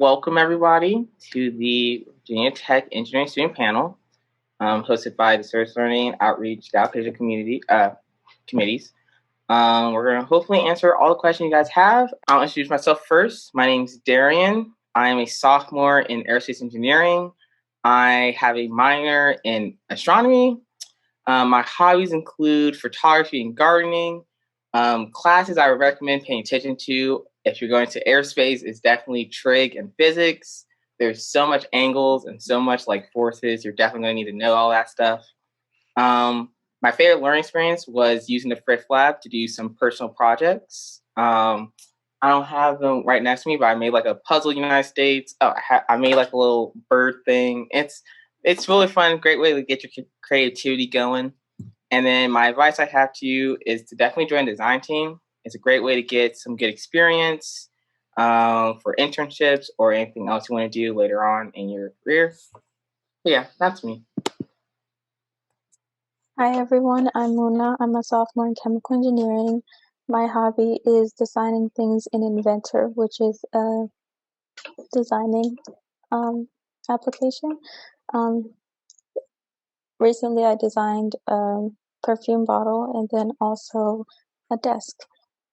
Welcome everybody to the Virginia Tech Engineering Student Panel, hosted by the Service Learning Outreach Galipatia committees. We're going to hopefully answer all the questions you guys have. I'll introduce myself first. My name is Darian. I am a sophomore in aerospace engineering. I have a minor in astronomy. My hobbies include photography and gardening. Classes I would recommend paying attention to if you're going to aerospace is definitely trig and physics. There's so much angles and so much like forces. You're definitely going to need to know all that stuff. My favorite learning experience was using the Frick Lab to do some personal projects. I don't have them right next to me, but I made like a puzzle United States. Oh, I made like a little bird thing. It's really fun. Great way to get your creativity going. And then my advice I have to you is to definitely join the design team. It's a great way to get some good experience for internships or anything else you want to do later on in your career. But yeah, that's me. Hi everyone, I'm Muna. I'm a sophomore in chemical engineering. My hobby is designing things in Inventor, which is a designing application. Recently I designed a perfume bottle and then also a desk.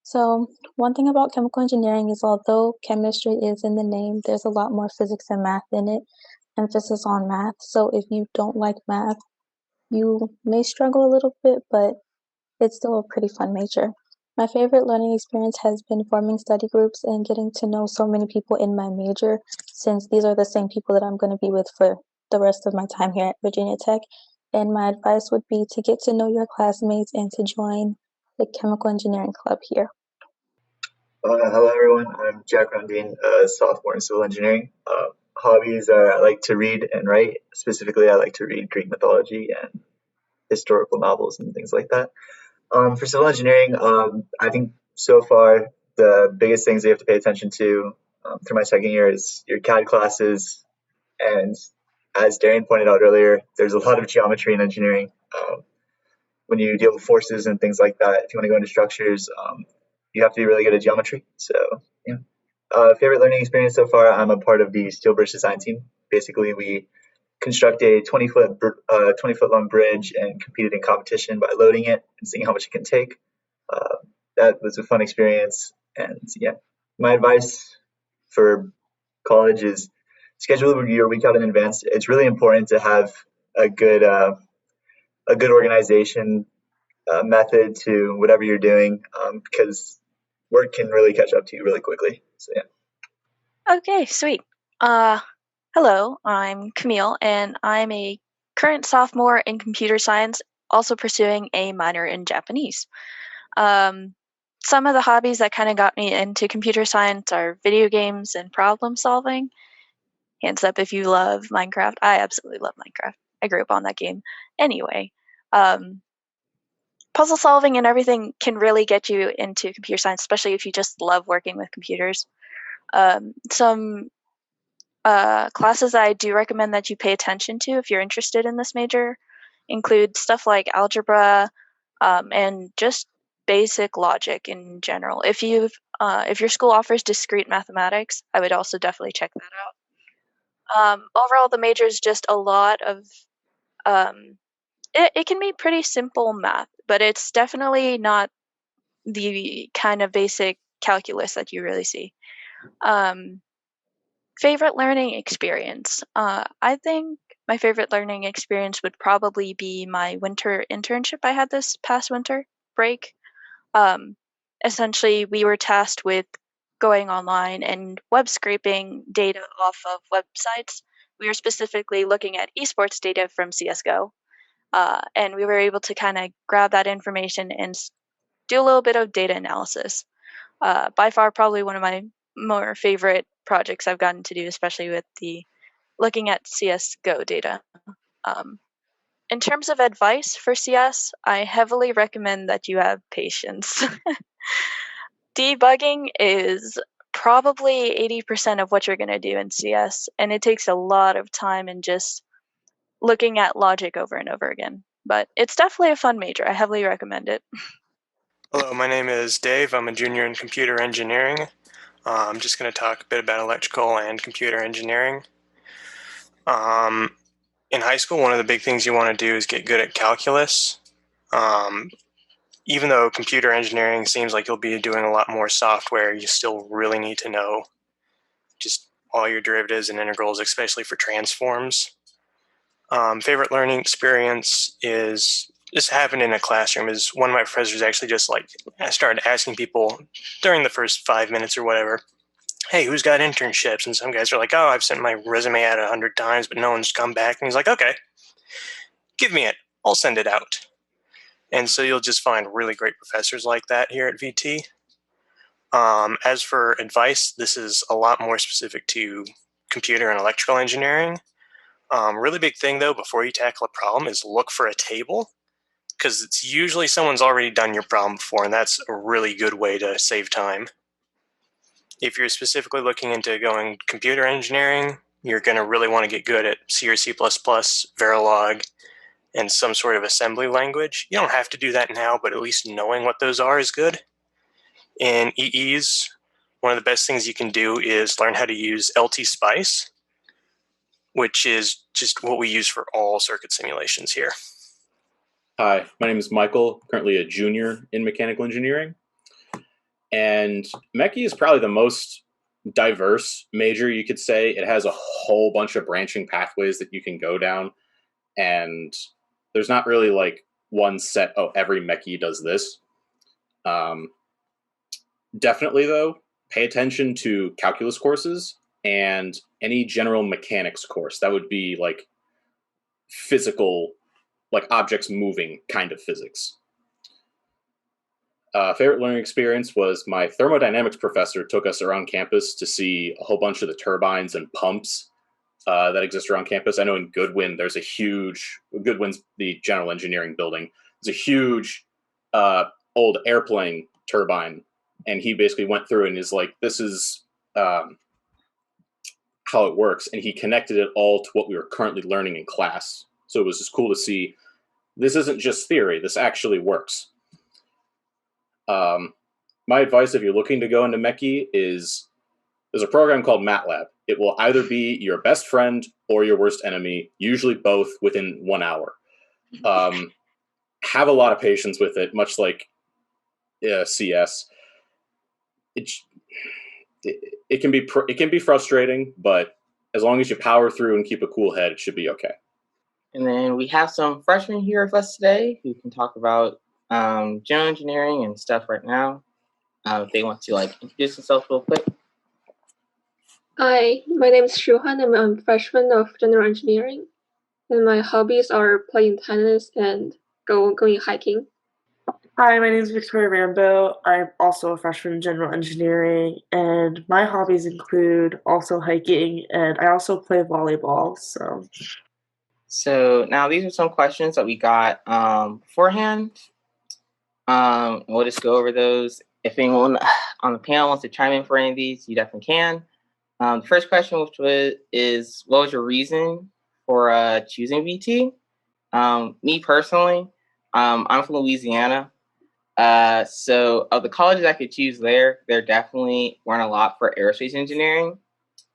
So one thing about chemical engineering is although chemistry is in the name, there's a lot more physics and math in it, emphasis on math. So if you don't like math, you may struggle a little bit, but it's still a pretty fun major. My favorite learning experience has been forming study groups and getting to know so many people in my major, since these are the same people that I'm going to be with for the rest of my time here at Virginia Tech. And my advice would be to get to know your classmates and to join the chemical engineering club here. Hello everyone, I'm Jack Rondine, a sophomore in civil engineering. Hobbies are I like to read and write. Specifically, I like to read Greek mythology and historical novels and things like that. For civil engineering, I think so far the biggest things you have to pay attention to through my second year is your CAD classes. And as Darian pointed out earlier, there's a lot of geometry in engineering. When you deal with forces and things like that, if you want to go into structures, you have to be really good at geometry. So, yeah. Favorite learning experience so far, I'm a part of the steel bridge design team. Basically, we construct a 20-foot long bridge and competed in competition by loading it and seeing how much it can take. That was a fun experience. And yeah, my advice for college is schedule your week out in advance. It's really important to have a good organization method to whatever you're doing, because work can really catch up to you really quickly. So yeah. Okay, sweet. Hello, I'm Camille, and I'm a current sophomore in computer science, also pursuing a minor in Japanese. Some of the hobbies that kind of got me into computer science are video games and problem solving. Hands up if you love Minecraft. I absolutely love Minecraft. I grew up on that game. Anyway, puzzle solving and everything can really get you into computer science, especially if you just love working with computers. Some classes I do recommend that you pay attention to if you're interested in this major include stuff like algebra and just basic logic in general. If your school offers discrete mathematics, I would also definitely check that out. Overall, the major is just a lot of it can be pretty simple math, but it's definitely not the kind of basic calculus that you really see. Favorite learning experience. I think my favorite learning experience would probably be my winter internship I had this past winter break. Essentially, we were tasked with going online and web scraping data off of websites. We were specifically looking at esports data from CSGO, and we were able to kind of grab that information and do a little bit of data analysis. By far, probably one of my more favorite projects I've gotten to do, especially with the looking at CSGO data. In terms of advice for CS, I heavily recommend that you have patience. Debugging is probably 80% of what you're going to do in CS, and it takes a lot of time and just looking at logic over and over again. But it's definitely a fun major. I heavily recommend it. Hello, my name is Dave. I'm a junior in computer engineering. I'm just going to talk a bit about electrical and computer engineering. In high school, one of the big things you want to do is get good at calculus. Even though computer engineering seems like you'll be doing a lot more software, you still really need to know just all your derivatives and integrals, especially for transforms. Favorite learning experience is this happened in a classroom. Is one of my professors actually just like I started asking people during the first 5 minutes or whatever, hey, who's got internships? And some guys are like, oh, I've sent my resume out 100 times, but no one's come back. And he's like, okay, give me it. I'll send it out. And so you'll just find really great professors like that here at VT. As for advice, this is a lot more specific to computer and electrical engineering. Really big thing, though, before you tackle a problem is look for a table, because it's usually someone's already done your problem before, and that's a really good way to save time. If you're specifically looking into going computer engineering, you're going to really want to get good at C or C++, Verilog, and some sort of assembly language. You don't have to do that now, but at least knowing what those are is good. In EEs, one of the best things you can do is learn how to use LT-Spice, which is just what we use for all circuit simulations here. Hi, my name is Michael, currently a junior in mechanical engineering. And Mechie is probably the most diverse major, you could say. It has a whole bunch of branching pathways that you can go down. And there's not really like one set, oh, every Mechie does this. Definitely, though, pay attention to calculus courses and any general mechanics course. That would be like physical, like objects moving kind of physics. Favorite learning experience was my thermodynamics professor took us around campus to see a whole bunch of the turbines and pumps that exist around campus. I know in Goodwin, there's a huge, Goodwin's the general engineering building. There's a huge old airplane turbine. And he basically went through and is like, this is how it works. And he connected it all to what we were currently learning in class. So it was just cool to see this isn't just theory. This actually works. My advice if you're looking to go into Mechie is there's a program called MATLAB. It will either be your best friend or your worst enemy, usually both within 1 hour. Have a lot of patience with it, much like CS. It can be frustrating, but as long as you power through and keep a cool head, it should be okay. And then we have some freshmen here with us today who can talk about general engineering and stuff right now. If they want to like introduce themselves real quick. Hi, my name is Shuhan. I'm a freshman of general engineering, and my hobbies are playing tennis and going hiking. Hi, my name is Victoria Rambo. I'm also a freshman in general engineering, and my hobbies include also hiking, and I also play volleyball. So now these are some questions that we got beforehand. We'll just go over those. If anyone on the panel wants to chime in for any of these, you definitely can. The first question, what was your reason for choosing VT? Me personally, I'm from Louisiana. So of the colleges I could choose there definitely weren't a lot for aerospace engineering.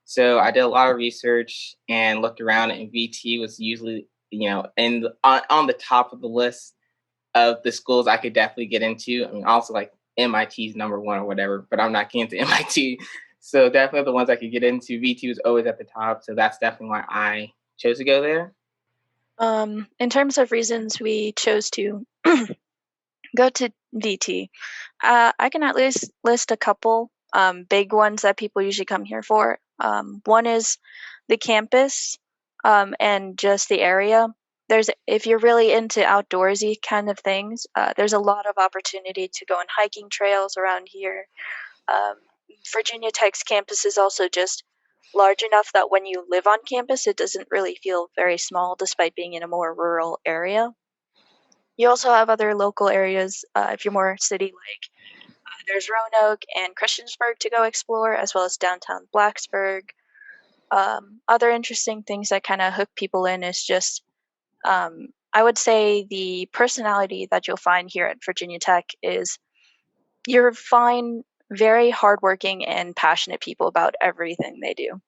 So I did a lot of research and looked around, and VT was usually, on the top of the list of the schools I could definitely get into. I mean, also like MIT's number one or whatever, but I'm not getting into MIT. So definitely the ones I could get into, VT was always at the top. So that's definitely why I chose to go there. In terms of reasons we chose to go to VT, I can at least list a couple big ones that people usually come here for. One is the campus and just the area. If you're really into outdoorsy kind of things, there's a lot of opportunity to go on hiking trails around here. Virginia Tech's campus is also just large enough that when you live on campus, it doesn't really feel very small despite being in a more rural area. You also have other local areas if you're more city-like. There's Roanoke and Christiansburg to go explore, as well as downtown Blacksburg. Other interesting things that kind of hook people in is just, I would say the personality that you'll find here at Virginia Tech is you're fine very hardworking and passionate people about everything they do.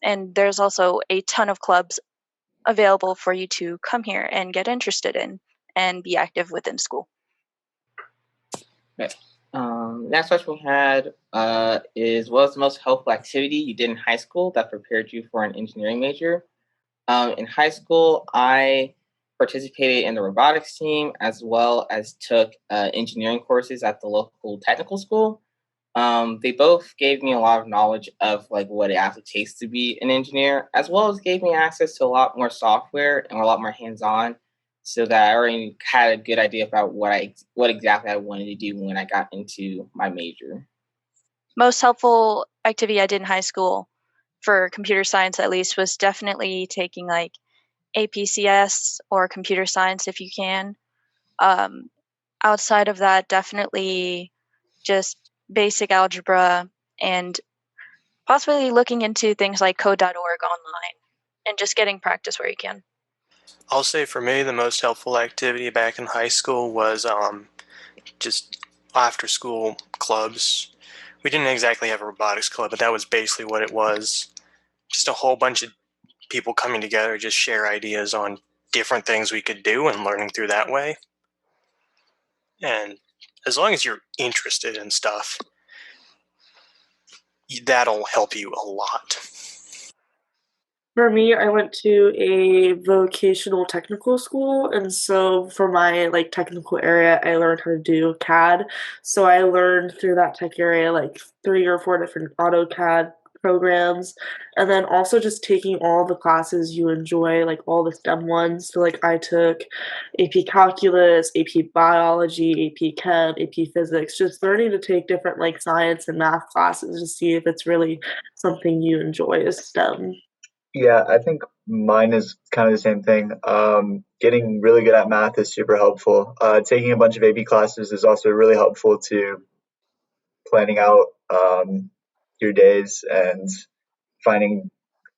And there's also a ton of clubs available for you to come here and get interested in and be active within school. Okay. Next question we had is, what was the most helpful activity you did in high school that prepared you for an engineering major? In high school, I participated in the robotics team as well as took engineering courses at the local technical school. They both gave me a lot of knowledge of like what it actually takes to be an engineer, as well as gave me access to a lot more software and a lot more hands-on, so that I already had a good idea about what exactly I wanted to do when I got into my major. Most helpful activity I did in high school for computer science, at least, was definitely taking like APCS or computer science if you can. Outside of that, definitely just basic algebra and possibly looking into things like code.org online and just getting practice where you can. I'll say for me, the most helpful activity back in high school was just after school clubs. We didn't exactly have a robotics club, but that was basically what it was. Just a whole bunch of people coming together, just share ideas on different things we could do and learning through that way. And as long as you're interested in stuff, that'll help you a lot. For me, I went to a vocational technical school, and so for my like technical area, I learned how to do CAD. So I learned through that tech area like 3 or 4 different AutoCAD programs, and then also just taking all the classes you enjoy, like all the STEM ones. So like I took AP Calculus, AP Biology, AP Chem, AP Physics, just learning to take different like science and math classes to see if it's really something you enjoy as STEM. Yeah, I think mine is kind of the same thing. Getting really good at math is super helpful. Taking a bunch of AP classes is also really helpful to planning out your days and finding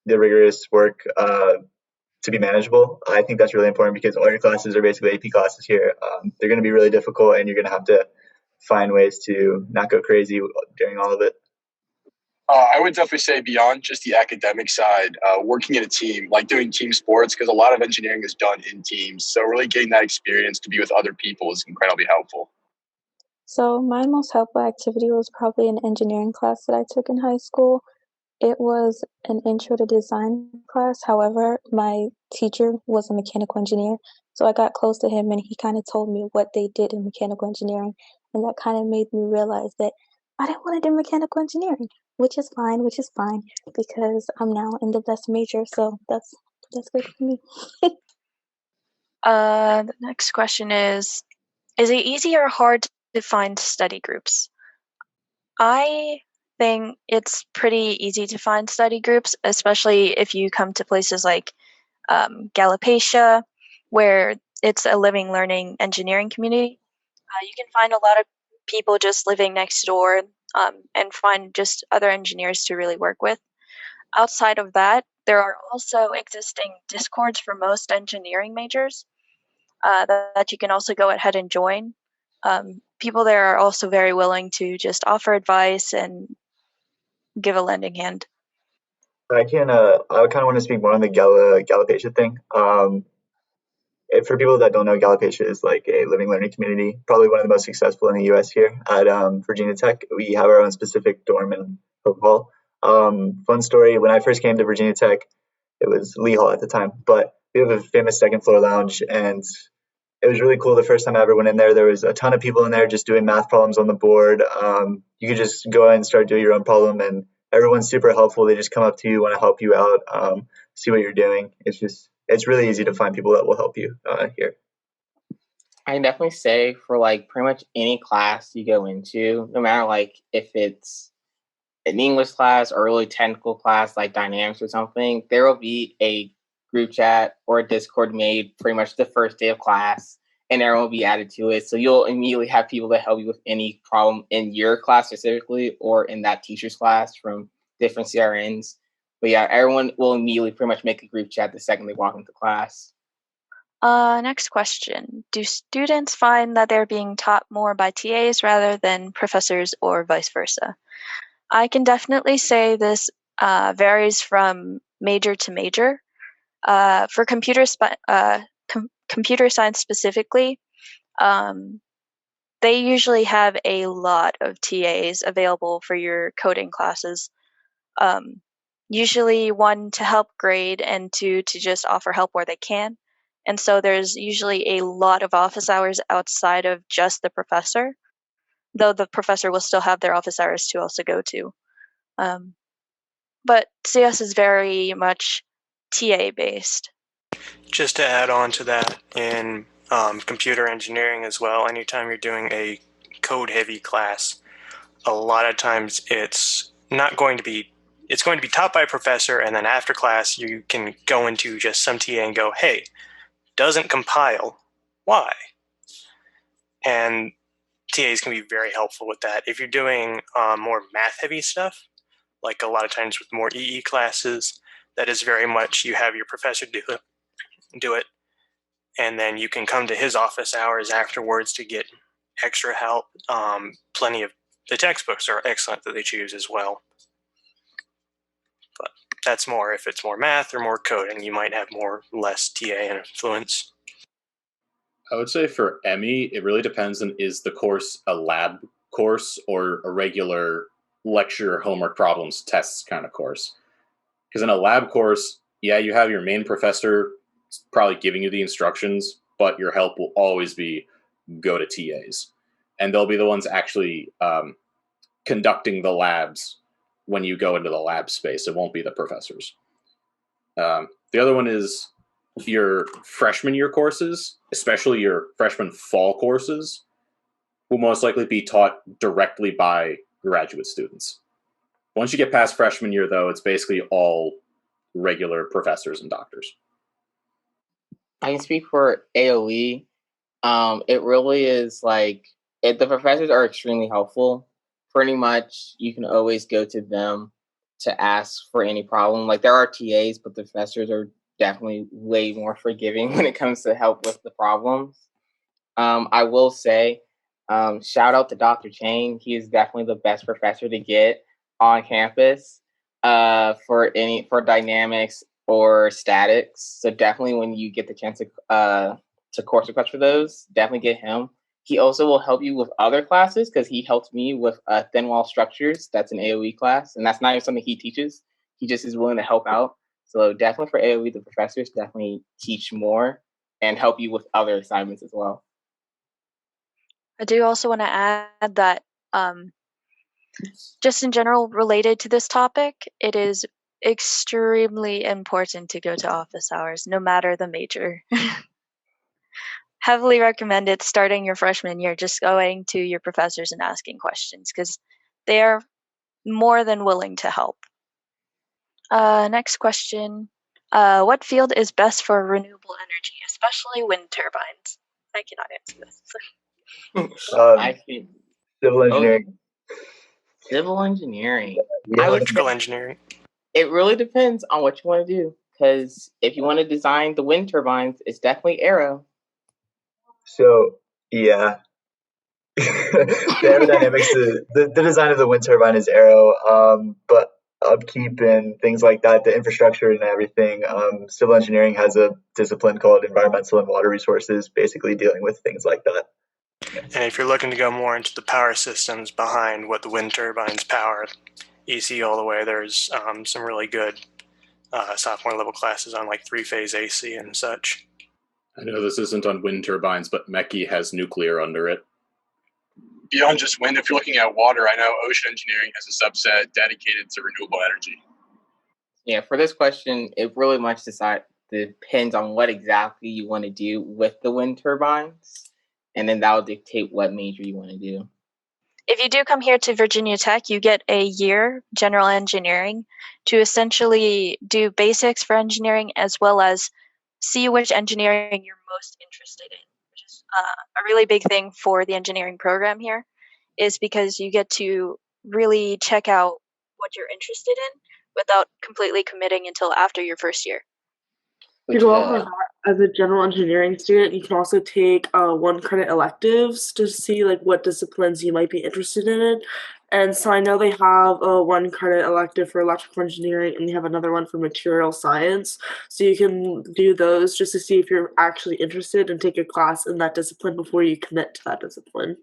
the rigorous work to be manageable. I think that's really important because all your classes are basically AP classes here. They're going to be really difficult, and you're going to have to find ways to not go crazy during all of it. I would definitely say beyond just the academic side, working in a team, like doing team sports, because a lot of engineering is done in teams. So really getting that experience to be with other people is incredibly helpful. So my most helpful activity was probably an engineering class that I took in high school. It was an intro to design class. However, my teacher was a mechanical engineer, so I got close to him and he kind of told me what they did in mechanical engineering, and that kind of made me realize that I didn't want to do mechanical engineering, which is fine, because I'm now in the best major, so that's good for me. The next question is it easy or hard to find study groups? I think it's pretty easy to find study groups, especially if you come to places like Galipatia, where it's a living, learning engineering community. You can find a lot of people just living next door and find just other engineers to really work with. Outside of that, there are also existing Discords for most engineering majors that you can also go ahead and join. People there are also very willing to just offer advice and give a lending hand. I kind of want to speak more on the Galipatia thing. For people that don't know, Galipatia is like a living learning community, probably one of the most successful in the U.S. here at Virginia Tech. We have our own specific dorm in Hope Hall. Fun story, when I first came to Virginia Tech, it was Lee Hall at the time, but we have a famous second floor lounge, and it was really cool. The first time I ever went in there was a ton of people in there just doing math problems on the board. You could just go in and start doing your own problem, and everyone's super helpful. They just come up to you, want to help you out, see what you're doing. It's really easy to find people that will help you here. I can definitely say for like pretty much any class you go into, no matter like if it's an English class or a really technical class like dynamics or something, there will be a group chat or a Discord made pretty much the first day of class, and everyone will be added to it. So you'll immediately have people to help you with any problem in your class specifically or in that teacher's class from different CRNs. But yeah, everyone will immediately pretty much make a group chat the second they walk into class. Next question. Do students find that they're being taught more by TAs rather than professors or vice versa? I can definitely say this varies from major to major. For computer science specifically, they usually have a lot of TAs available for your coding classes. Usually one to help grade and two to just offer help where they can. And so there's usually a lot of office hours outside of just the professor, though the professor will still have their office hours to also go to. But CS is very much TA based. Just to add on to that, in computer engineering as well, anytime you're doing a code-heavy class, a lot of times it's going to be taught by a professor, and then after class you can go into just some TA and go, hey, doesn't compile, why? And TAs can be very helpful with that. If you're doing more math-heavy stuff, like a lot of times with more EE classes, that is very much you have your professor do it, and then you can come to his office hours afterwards to get extra help. Plenty of the textbooks are excellent that they choose as well. But that's more if it's more math or more coding, you might have less TA influence. I would say for EMI, it really depends on is the course a lab course or a regular lecture, homework problems, tests kind of course. Because in a lab course, yeah, you have your main professor probably giving you the instructions, but your help will always be go to TAs. And they'll be the ones actually conducting the labs when you go into the lab space. It won't be the professors. The other one is your freshman year courses, especially your freshman fall courses, will most likely be taught directly by graduate students. Once you get past freshman year, though, it's basically all regular professors and doctors. I can speak for AOE. It really is like the professors are extremely helpful. Pretty much, you can always go to them to ask for any problem. Like there are TAs, but the professors are definitely way more forgiving when it comes to help with the problems. I will say, shout out to Dr. Chang. He is definitely the best professor to get on campus for dynamics or statics. So definitely when you get the chance to course request for those, definitely get him. He also will help you with other classes because he helped me with thin wall structures. That's an AOE class, and that's not even something he teaches. He just is willing to help out. So definitely for AOE, the professors definitely teach more and help you with other assignments as well. I do also want to add that just in general related to this topic, it is extremely important to go to office hours, no matter the major. Heavily recommended starting your freshman year, just going to your professors and asking questions because they are more than willing to help. Next question. What field is best for renewable energy, especially wind turbines? I cannot answer this. I think Civil engineering. Civil engineering. Yeah. Electrical engineering. It really depends on what you want to do. Because if you want to design the wind turbines, it's definitely aero. So yeah, the aerodynamics, the design of the wind turbine is aero, but upkeep and things like that, the infrastructure and everything. Civil engineering has a discipline called environmental and water resources, basically dealing with things like that. And if you're looking to go more into the power systems behind what the wind turbines power, EC all the way, there's some really good sophomore level classes on like 3-phase AC and such. I know this isn't on wind turbines, but MECI has nuclear under it. Beyond just wind, if you're looking at water, I know ocean engineering has a subset dedicated to renewable energy. Yeah, for this question, it really much depends on what exactly you want to do with the wind turbines, and then that will dictate what major you want to do. If you do come here to Virginia Tech, you get a year general engineering to essentially do basics for engineering as well as see which engineering you're most interested in, which is a really big thing for the engineering program here, is because you get to really check out what you're interested in without completely committing until after your first year. To go off of that, as a general engineering student, you can also take 1 credit electives to see like what disciplines you might be interested in. And so I know they have a 1 credit elective for electrical engineering, and they have another one for material science. So you can do those just to see if you're actually interested and take a class in that discipline before you commit to that discipline.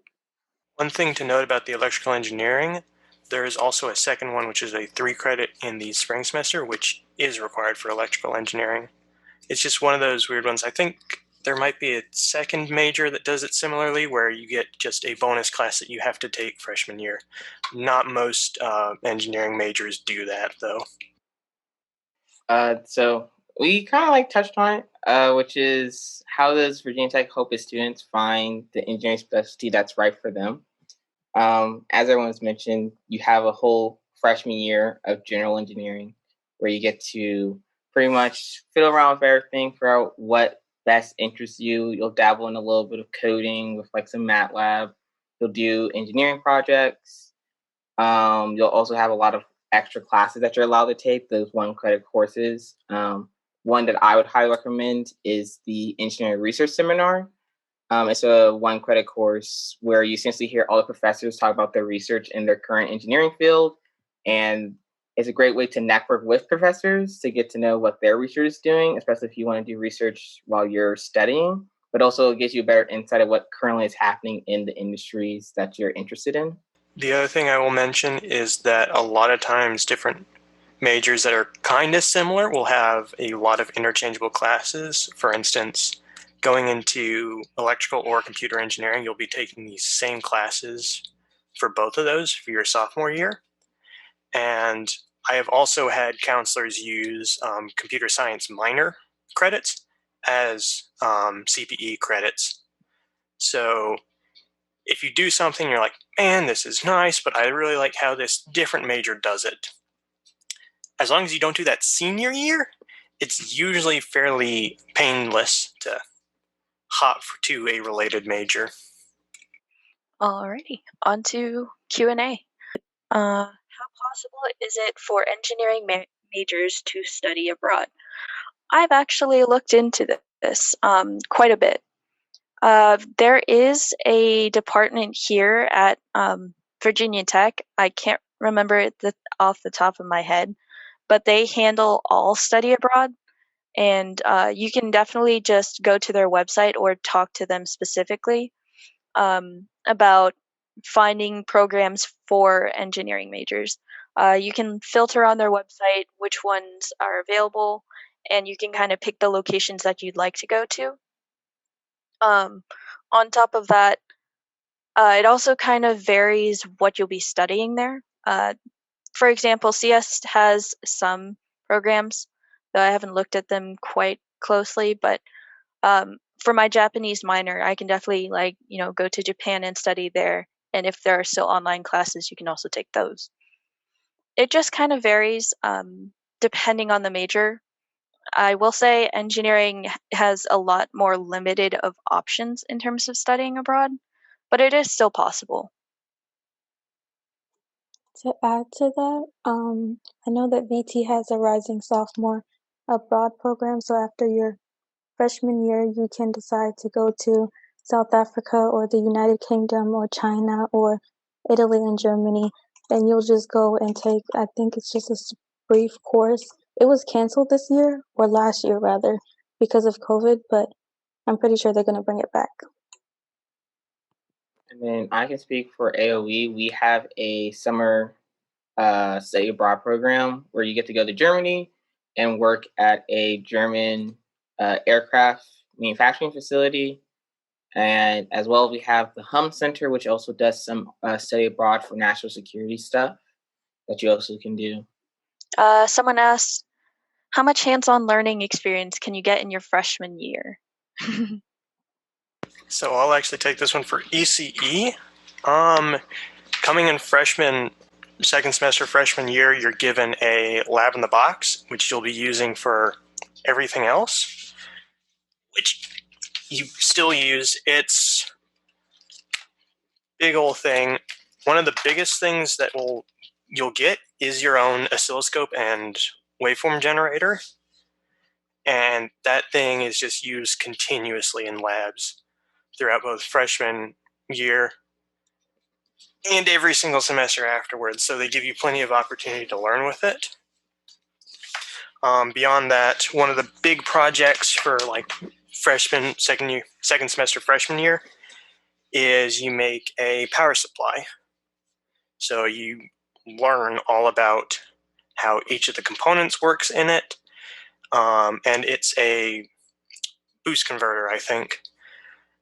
One thing to note about the electrical engineering, there is also a second one, which is a 3 credit in the spring semester, which is required for electrical engineering. It's just one of those weird ones. I think there might be a second major that does it similarly, where you get just a bonus class that you have to take freshman year. Not most engineering majors do that, though. So we kind of like touched on it, which is how does Virginia Tech help its students find the engineering specialty that's right for them? As everyone's mentioned, you have a whole freshman year of general engineering where you get to pretty much fiddle around with everything, figure out what best interests you. You'll dabble in a little bit of coding with like some MATLAB. You'll do engineering projects. You'll also have a lot of extra classes that you're allowed to take, those 1 credit courses. One that I would highly recommend is the Engineering Research Seminar. It's a 1 credit course where you essentially hear all the professors talk about their research in their current engineering field. And it's a great way to network with professors to get to know what their research is doing, especially if you want to do research while you're studying, but also it gives you a better insight of what currently is happening in the industries that you're interested in. The other thing I will mention is that a lot of times different majors that are kind of similar will have a lot of interchangeable classes. For instance, going into electrical or computer engineering, you'll be taking these same classes for both of those for your sophomore year. And I have also had counselors use computer science minor credits as CPE credits. So if you do something, you're like, man, this is nice, but I really like how this different major does it. As long as you don't do that senior year, it's usually fairly painless to hop to a related major. Alrighty, on to Q&A. How possible is it for engineering majors to study abroad? I've actually looked into this quite a bit. There is a department here at Virginia Tech. I can't remember it off the top of my head, but they handle all study abroad. And you can definitely just go to their website or talk to them specifically about finding programs for engineering majors. You can filter on their website which ones are available, and you can kind of pick the locations that you'd like to go to. On top of that, it also kind of varies what you'll be studying there. For example, CS has some programs, though I haven't looked at them quite closely, but for my Japanese minor, I can definitely go to Japan and study there. And if there are still online classes, you can also take those. It just kind of varies depending on the major. I will say engineering has a lot more limited of options in terms of studying abroad, but it is still possible. To add to that, I know that VT has a Rising Sophomore abroad program, so after your freshman year, you can decide to go to South Africa or the United Kingdom or China or Italy and Germany, and you'll just go and take, I think it's just a brief course. It was canceled this year, or last year rather, because of COVID, but I'm pretty sure they're going to bring it back. And then I can speak for AOE. We have a summer study abroad program where you get to go to Germany and work at a German aircraft manufacturing facility. And as well, we have the Hum Center, which also does some study abroad for national security stuff that you also can do. Someone asked, how much hands-on learning experience can you get in your freshman year? So I'll actually take this one for ECE. Coming in second semester freshman year, you're given a lab in the box, which you'll be using for everything else, which you still use. It's big old thing. One of the biggest things that you'll get is your own oscilloscope and waveform generator. And that thing is just used continuously in labs throughout both freshman year and every single semester afterwards. So they give you plenty of opportunity to learn with it. Beyond that, one of the big projects for like second semester freshman year is you make a power supply. So you learn all about how each of the components works in it. And it's a boost converter, I think.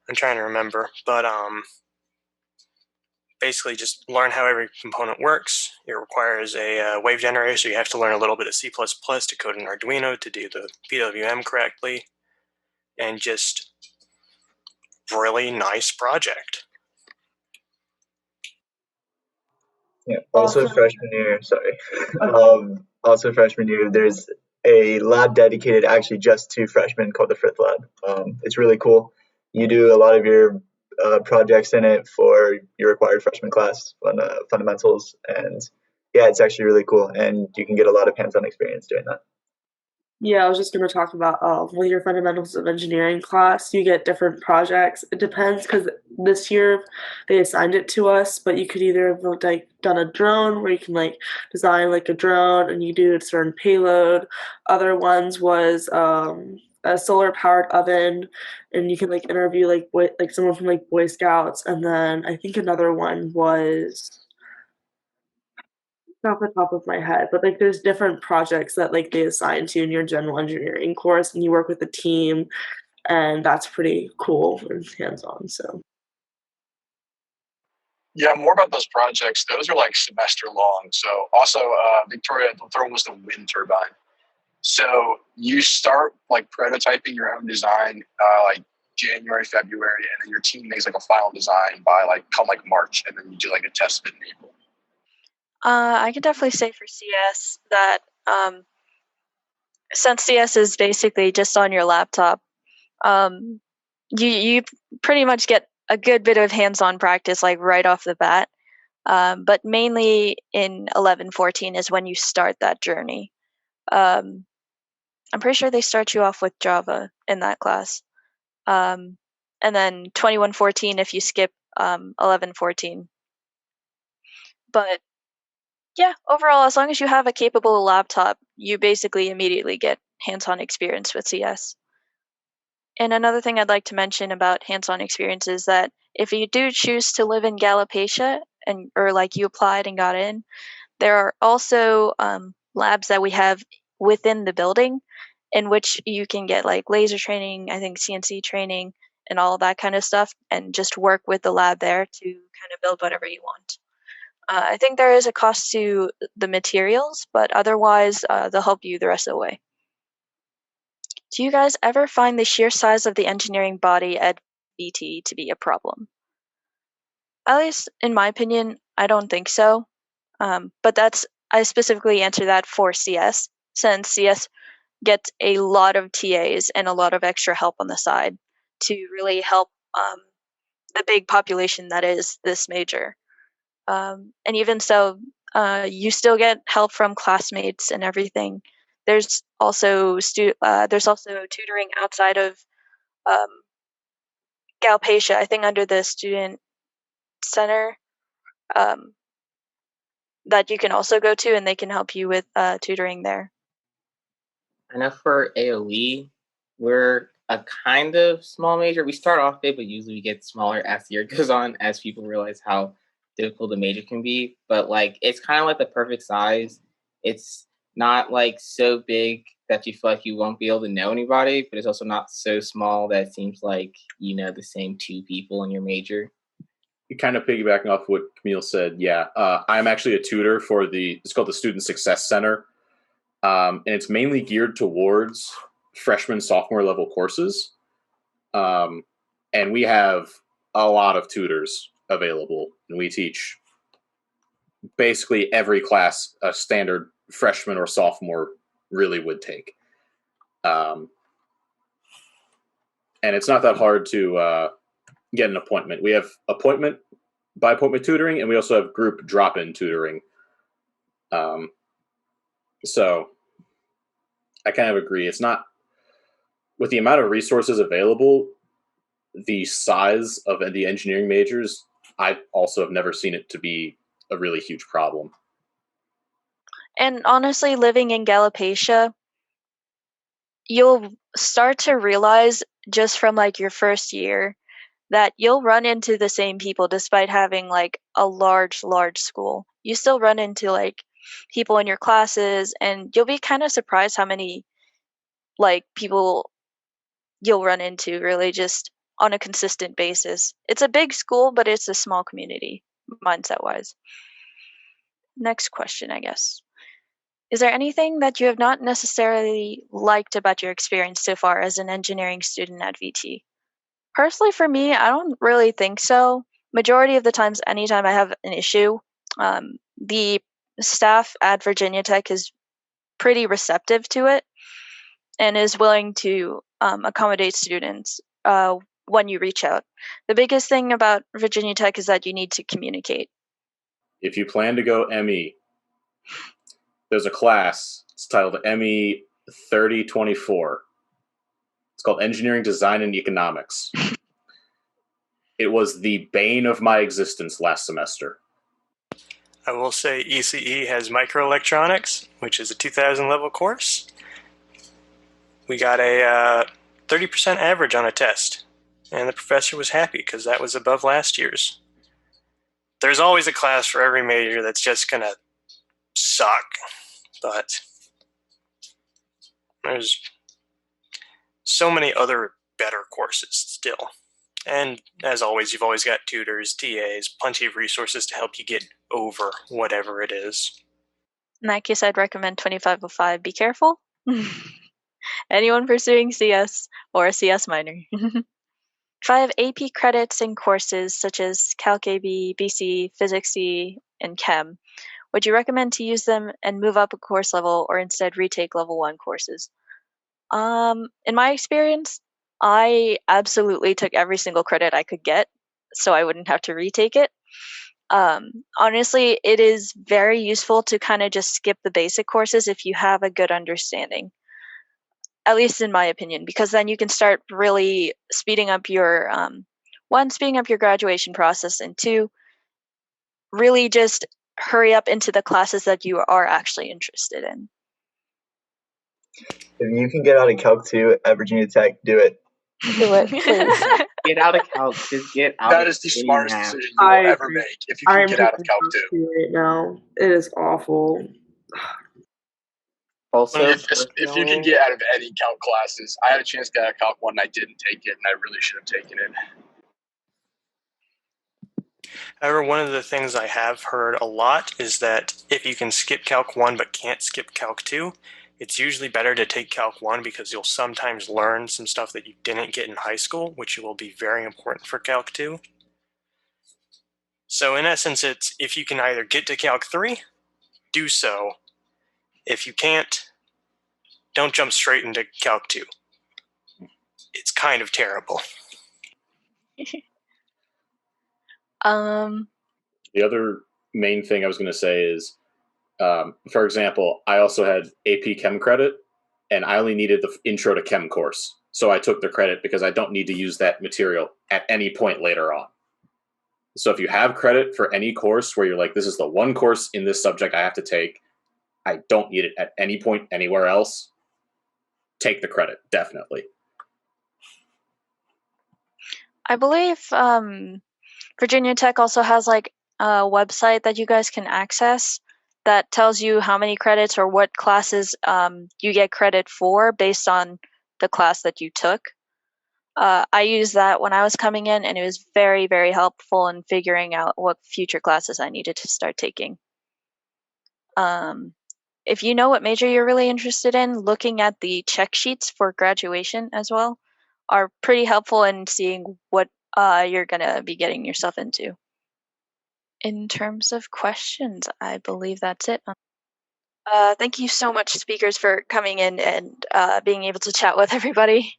I'm trying to remember, but basically just learn how every component works. It requires a wave generator, so you have to learn a little bit of C++ to code an Arduino to do the PWM correctly, and just really nice project. Yeah. Also, Awesome. freshman year. Sorry. Also, freshman year, there's a lab dedicated actually just to freshmen called the Frith Lab. It's really cool. You do a lot of your projects in it for your required freshman class, fundamentals, and yeah, it's actually really cool, and you can get a lot of hands-on experience doing that. Yeah, I was just going to talk about with your fundamentals of engineering class, you get different projects. It depends because this year they assigned it to us, but you could either have like done a drone where you can like design like a drone and you do a certain payload. Other ones was a solar powered oven, and you can like interview like someone from like Boy Scouts, and then I think another one was off the top of my head, but like there's different projects that like they assign to in your general engineering course, and you work with a team, and that's pretty cool and hands-on. So Yeah, more about those projects. Those are like semester long. So also, Victoria, the third one was the wind turbine. So you start like prototyping your own design like January, February, and then your team makes like a final design by like March, and then you do like a test in April. I can definitely say for CS that since CS is basically just on your laptop, you pretty much get a good bit of hands-on practice like right off the bat. But mainly in 11-14 is when you start that journey. I'm pretty sure they start you off with Java in that class. And then 21-14 if you skip 11-14. But yeah, overall, as long as you have a capable laptop, you basically immediately get hands-on experience with CS. And another thing I'd like to mention about hands-on experience is that if you do choose to live in Galipatia or like you applied and got in, there are also labs that we have within the building in which you can get like laser training, I think CNC training, and all that kind of stuff, and just work with the lab there to kind of build whatever you want. I think there is a cost to the materials, but otherwise they'll help you the rest of the way. Do you guys ever find the sheer size of the engineering body at VT to be a problem? At least in my opinion, I don't think so. But I specifically answer that for CS, since CS gets a lot of TAs and a lot of extra help on the side to really help the big population that is this major. And even so, you still get help from classmates and everything. There's also tutoring outside of um, Galipatia, I think under the student center, um, that you can also go to, and they can help you with tutoring there. I know for AOE, we're a kind of small major. We start off big, but usually we get smaller as the year goes on, as people realize how difficult the major can be. But like, it's kind of like the perfect size. It's not like so big that you feel like you won't be able to know anybody, but it's also not so small that it seems like you know the same two people in your major. Kind of piggybacking off what Camille said, yeah, I'm actually a tutor for it's called the Student Success Center, and it's mainly geared towards freshman, sophomore level courses, and we have a lot of tutors available, and we teach basically every class a standard freshman or sophomore really would take, and it's not that hard to get an appointment. We have appointment by appointment tutoring, and we also have group drop-in tutoring. So I kind of agree. It's not with the amount of resources available, the size of the engineering majors, I also have never seen it to be a really huge problem. And honestly, living in Galipatia, you'll start to realize just from like your first year that you'll run into the same people despite having like a large school. You still run into like people in your classes, and you'll be kind of surprised how many like people you'll run into really just on a consistent basis. It's a big school, but it's a small community mindset wise. Next question, I guess. Is there anything that you have not necessarily liked about your experience so far as an engineering student at VT? Personally, for me, I don't really think so. Majority of the times, anytime I have an issue, the staff at Virginia Tech is pretty receptive to it and is willing to accommodate students when you reach out. The biggest thing about Virginia Tech is that you need to communicate. If you plan to go ME, there's a class. It's titled ME 3024. It's called Engineering Design and Economics. It was the bane of my existence last semester. I will say ECE has microelectronics, which is a 2000 level course. We got a 30% average on a test, and the professor was happy because that was above last year's. There's always a class for every major that's just going to suck, but there's so many other better courses still. And as always, you've always got tutors, TAs, plenty of resources to help you get over whatever it is. In that case, I'd recommend 2505. Be careful. Anyone pursuing CS or a CS minor. If I have AP credits in courses such as Calc AB, BC, Physics C, and Chem, would you recommend to use them and move up a course level or instead retake level 1 courses? In my experience, I absolutely took every single credit I could get so I wouldn't have to retake it. Honestly, it is very useful to kind of just skip the basic courses if you have a good understanding, at least in my opinion, because then you can start really speeding up your speeding up your graduation process, and 2, really just hurry up into the classes that you are actually interested in. If you can get out of Calc 2 at Virginia Tech, do it. Do it, please. Get out of Calc. Just get out. That of is the any smartest math. decision you will I ever agree. make if you can get out of Calc 2. Right now, it is awful. Also, If you can get out of any Calc classes, I had a chance to get out of Calc 1 and I didn't take it, and I really should have taken it. However, one of the things I have heard a lot is that if you can skip Calc 1 but can't skip Calc 2, it's usually better to take Calc 1 because you'll sometimes learn some stuff that you didn't get in high school, which will be very important for Calc 2. So in essence, it's if you can either get to Calc 3, do so. If you can't, don't jump straight into Calc 2. It's kind of terrible. The other main thing I was going to say is, for example, I also had AP Chem credit, and I only needed the Intro to Chem course. So I took the credit because I don't need to use that material at any point later on. So if you have credit for any course where you're like, this is the one course in this subject I have to take, I don't need it at any point anywhere else, take the credit, definitely. I believe Virginia Tech also has like a website that you guys can access that tells you how many credits or what classes you get credit for based on the class that you took. I used that when I was coming in, and it was very, very helpful in figuring out what future classes I needed to start taking. If you know what major you're really interested in, looking at the check sheets for graduation as well are pretty helpful in seeing what you're going to be getting yourself into. In terms of questions, I believe that's it. Thank you so much, speakers, for coming in and being able to chat with everybody.